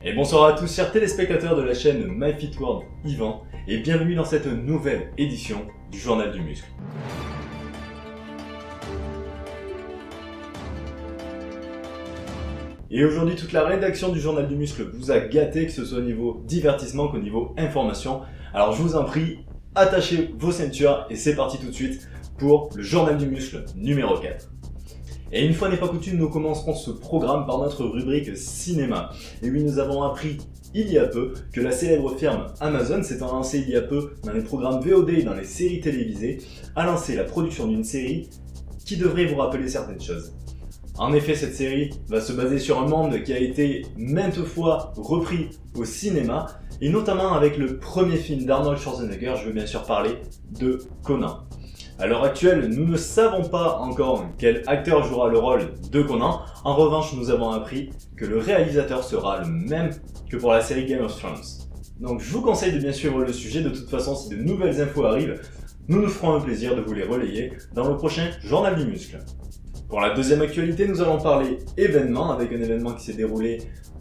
Et bonsoir à tous chers téléspectateurs de la chaîne MyFitWorld, Yvan, et bienvenue dans cette nouvelle édition du Journal du Muscle. Et aujourd'hui, toute la rédaction du Journal du Muscle vous a gâté, que ce soit au niveau divertissement qu'au niveau information. Alors je vous en prie, attachez vos ceintures et c'est parti tout de suite pour le Journal du Muscle numéro 4. Et une fois n'est pas coutume, nous commencerons ce programme par notre rubrique cinéma. Et oui, nous avons appris il y a peu que la célèbre firme Amazon, s'étant lancée il y a peu dans les programmes VOD et dans les séries télévisées, a lancé la production d'une série qui devrait vous rappeler certaines choses. En effet, cette série va se baser sur un monde qui a été maintes fois repris au cinéma, et notamment avec le premier film d'Arnold Schwarzenegger, je veux bien sûr parler de Conan. À l'heure actuelle, nous ne savons pas encore quel acteur jouera le rôle de Conan. En revanche, nous avons appris que le réalisateur sera le même que pour la série Game of Thrones. Donc je vous conseille de bien suivre le sujet. De toute façon, si de nouvelles infos arrivent, nous nous ferons un plaisir de vous les relayer dans le prochain Journal du Muscle. Pour la deuxième actualité, nous allons parler événement, avec un événement qui s'est déroulé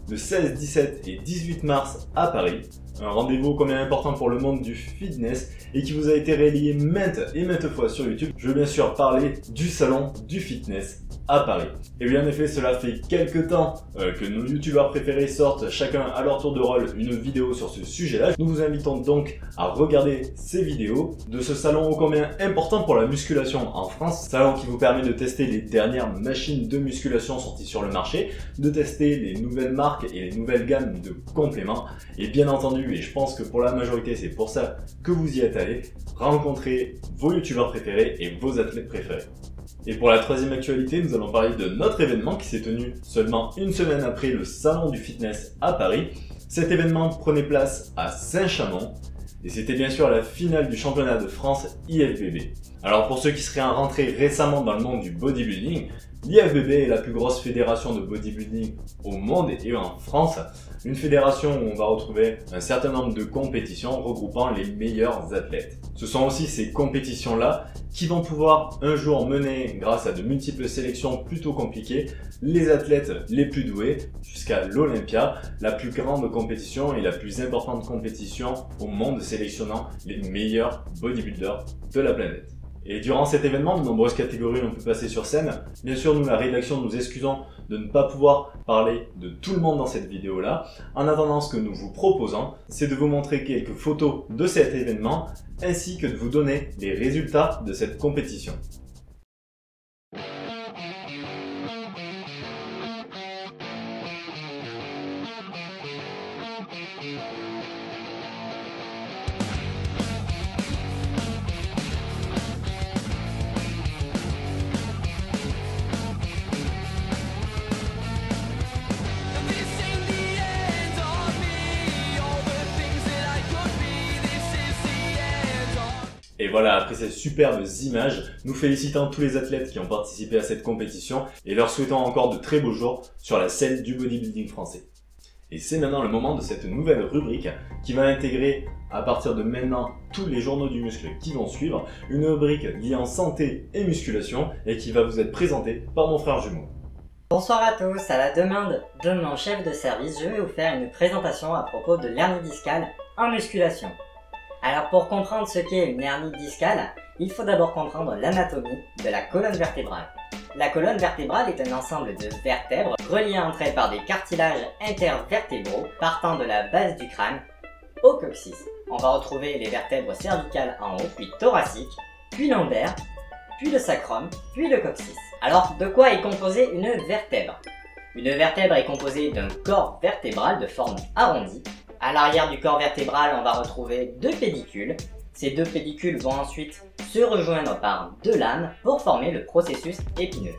le 16, 17 et 18 mars à Paris. Un rendez-vous combien important pour le monde du fitness et qui vous a été relayé maintes et maintes fois sur YouTube. Je veux bien sûr parler du salon du fitness à Paris. Et bien en effet, cela fait quelques temps que nos youtubeurs préférés sortent chacun à leur tour de rôle une vidéo sur ce sujet-là. Nous vous invitons donc à regarder ces vidéos de ce salon ô combien important pour la musculation en France. Salon qui vous permet de tester les dernières machines de musculation sorties sur le marché, de tester les nouvelles marques et les nouvelles gammes de compléments. Et bien entendu, et je pense que pour la majorité c'est pour ça que vous y êtes allés, rencontrer vos youtubeurs préférés et vos athlètes préférés. Et pour la troisième actualité, nous allons parler de notre événement qui s'est tenu seulement une semaine après le salon du fitness à Paris. Cet événement prenait place à Saint-Chamond et c'était bien sûr la finale du championnat de France IFBB. Alors pour ceux qui seraient rentrés récemment dans le monde du bodybuilding, l'IFBB est la plus grosse fédération de bodybuilding au monde et en France. Une fédération où on va retrouver un certain nombre de compétitions regroupant les meilleurs athlètes. Ce sont aussi ces compétitions-là qui vont pouvoir un jour mener, grâce à de multiples sélections plutôt compliquées, les athlètes les plus doués jusqu'à l'Olympia, la plus grande compétition et la plus importante compétition au monde sélectionnant les meilleurs bodybuilders de la planète. Et durant cet événement, de nombreuses catégories ont pu passer sur scène. Bien sûr, nous, la rédaction, nous excusons de ne pas pouvoir parler de tout le monde dans cette vidéo-là. En attendant, ce que nous vous proposons, c'est de vous montrer quelques photos de cet événement, ainsi que de vous donner les résultats de cette compétition. Et voilà, après ces superbes images, nous félicitons tous les athlètes qui ont participé à cette compétition et leur souhaitons encore de très beaux jours sur la scène du bodybuilding français. Et c'est maintenant le moment de cette nouvelle rubrique qui va intégrer à partir de maintenant tous les journaux du muscle qui vont suivre, une rubrique liant santé et musculation et qui va vous être présentée par mon frère jumeau. Bonsoir à tous, à la demande de mon chef de service, je vais vous faire une présentation à propos de l'hernie discale en musculation. Alors pour comprendre ce qu'est une hernie discale, il faut d'abord comprendre l'anatomie de la colonne vertébrale. La colonne vertébrale est un ensemble de vertèbres reliées entre elles par des cartilages intervertébraux partant de la base du crâne au coccyx. On va retrouver les vertèbres cervicales en haut, puis thoraciques, puis lombaires, puis le sacrum, puis le coccyx. Alors de quoi est composée une vertèbre? Une vertèbre est composée d'un corps vertébral de forme arrondie. À l'arrière du corps vertébral, on va retrouver deux pédicules. Ces deux pédicules vont ensuite se rejoindre par deux lames pour former le processus épineux.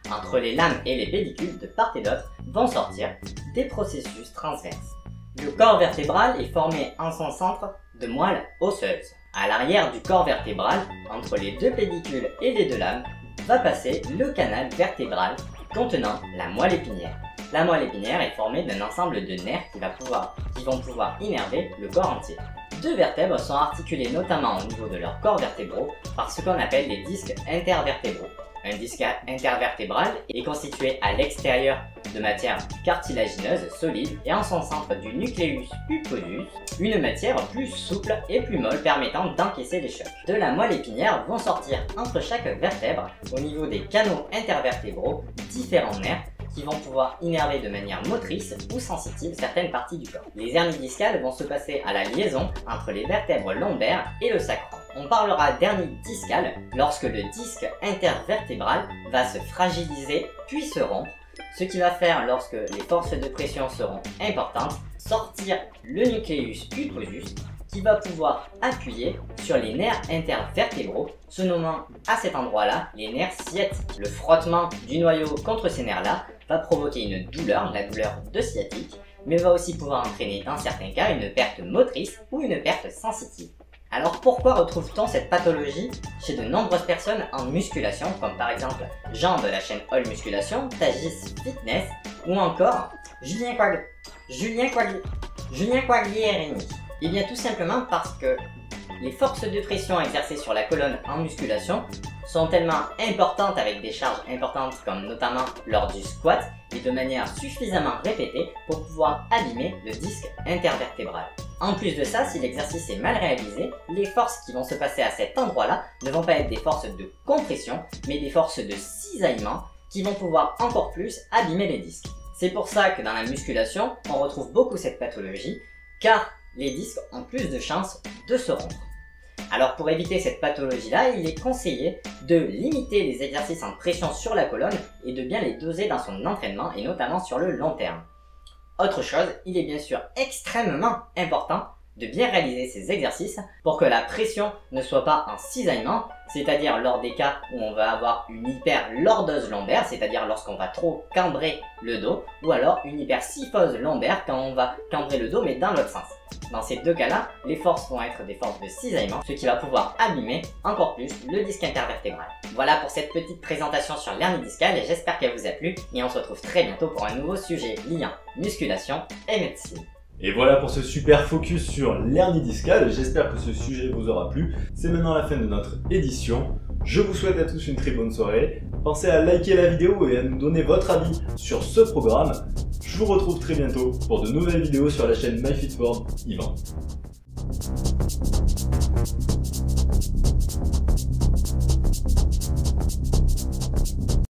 Entre les lames et les pédicules, de part et d'autre, vont sortir des processus transverses. Le corps vertébral est formé en son centre de moelle osseuse. À l'arrière du corps vertébral, entre les deux pédicules et les deux lames, va passer le canal vertébral contenant la moelle épinière. La moelle épinière est formée d'un ensemble de nerfs qui vont pouvoir innerver le corps entier. Deux vertèbres sont articulées notamment au niveau de leurs corps vertébraux par ce qu'on appelle les disques intervertébraux. Un disque intervertébral est constitué à l'extérieur de matière cartilagineuse solide et en son centre du nucleus pulposus, une matière plus souple et plus molle permettant d'encaisser les chocs. De la moelle épinière vont sortir entre chaque vertèbre, au niveau des canaux intervertébraux, différents nerfs qui vont pouvoir innerver de manière motrice ou sensitive certaines parties du corps. Les hernies discales vont se passer à la liaison entre les vertèbres lombaires et le sacrum. On parlera d'hernie discale lorsque le disque intervertébral va se fragiliser puis se rompre, ce qui va faire, lorsque les forces de pression seront importantes, sortir le nucleus pulposus qui va pouvoir appuyer sur les nerfs intervertébraux, se nommant à cet endroit-là les nerfs sciatiques. Le frottement du noyau contre ces nerfs-là va provoquer une douleur, la douleur de sciatique, mais va aussi pouvoir entraîner dans certains cas une perte motrice ou une perte sensitive. Alors pourquoi retrouve-t-on cette pathologie chez de nombreuses personnes en musculation, comme par exemple Jean de la chaîne All Musculation, Tagis Fitness, ou encore Julien Quagliarini? Eh bien tout simplement parce que les forces de pression exercées sur la colonne en musculation sont tellement importantes avec des charges importantes comme notamment lors du squat et de manière suffisamment répétée pour pouvoir abîmer le disque intervertébral. En plus de ça, si l'exercice est mal réalisé, les forces qui vont se passer à cet endroit-là ne vont pas être des forces de compression, mais des forces de cisaillement qui vont pouvoir encore plus abîmer les disques. C'est pour ça que dans la musculation, on retrouve beaucoup cette pathologie, car les disques ont plus de chances de se rompre. Alors pour éviter cette pathologie-là, il est conseillé de limiter les exercices en pression sur la colonne et de bien les doser dans son entraînement et notamment sur le long terme. Autre chose, il est bien sûr extrêmement important de bien réaliser ces exercices pour que la pression ne soit pas en cisaillement, c'est-à-dire lors des cas où on va avoir une hyperlordose lombaire, c'est-à-dire lorsqu'on va trop cambrer le dos, ou alors une hypersyphose lombaire quand on va cambrer le dos mais dans l'autre sens. Dans ces deux cas-là, les forces vont être des forces de cisaillement, ce qui va pouvoir abîmer encore plus le disque intervertébral. Voilà pour cette petite présentation sur l'hernie discale et j'espère qu'elle vous a plu et on se retrouve très bientôt pour un nouveau sujet liant musculation et médecine. Et voilà pour ce super focus sur l'hernie discale, j'espère que ce sujet vous aura plu. C'est maintenant la fin de notre édition. Je vous souhaite à tous une très bonne soirée. Pensez à liker la vidéo et à nous donner votre avis sur ce programme. Je vous retrouve très bientôt pour de nouvelles vidéos sur la chaîne MyFitForm Yvan.